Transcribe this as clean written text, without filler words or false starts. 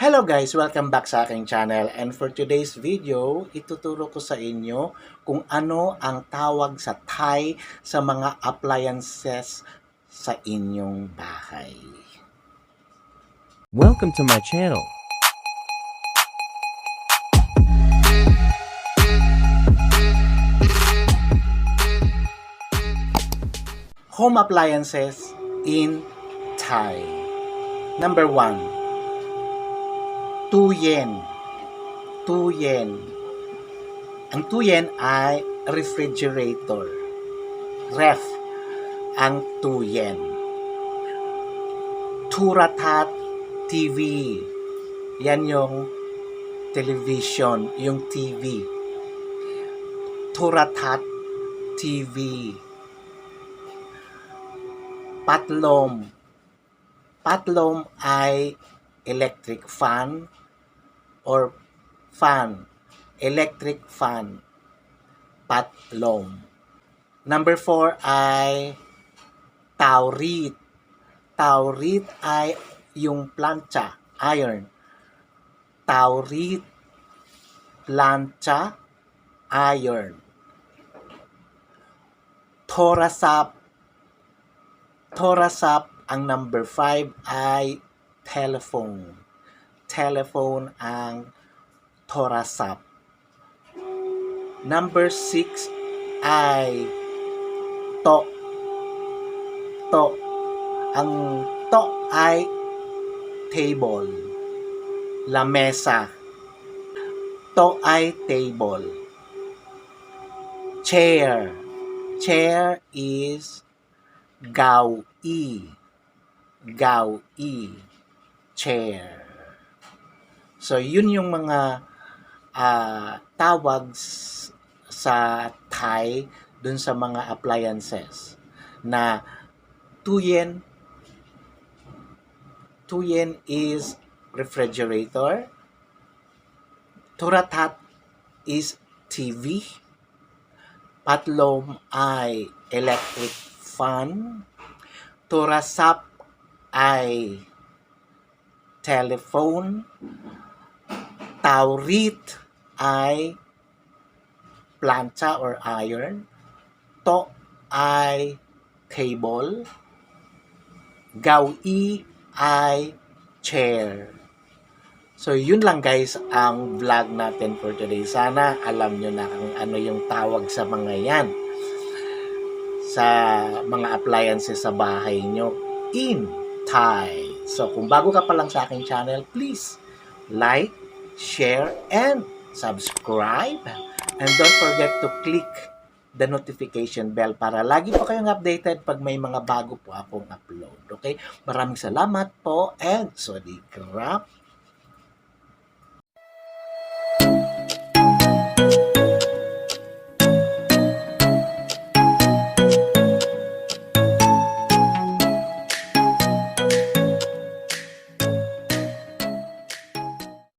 Hello guys! Welcome back sa aking channel, and for today's video, ituturo ko sa inyo kung ano ang tawag sa Thai sa mga appliances sa inyong bahay. Welcome to my channel. Home appliances in Thai. Number 1, tuyen. Tuyen. Ang tuyen ay refrigerator. Ref ang tuyen. Turatat TV. Yan yung television, yung TV. Turatat TV. Patlom. Patlom ay electric fan or fan. Electric fan. Patlom. Number 4 ay taurit. Taurit ay yung plancha, iron. Taurit, plancha, iron. Torasap. Torasap, ang number 5 ay telephone. Telephone ang torasap. Number 6 ay to. To. Ang to ay table. Lamesa. To ay table. Chair. Chair is gao-i. Gao-i. Chair. So, yun yung mga tawag sa Thai dun sa mga appliances na tuyen. Tuyen is refrigerator. Turatat is TV. Patlom ay electric fan. Turasap ay telephone. Taurit ay plancha or iron. To ay table. Gao-i ay chair. So, yun lang guys ang vlog natin for today. Sana alam nyo na kung ano yung tawag sa mga yan. Sa mga appliances sa bahay nyo in Thai. So, kung bago ka pa lang sa aking channel, please like, share, and subscribe. And don't forget to click the notification bell para lagi po kayong updated pag may mga bago po akong upload. Okay? Maraming salamat po and Sawasdee krap.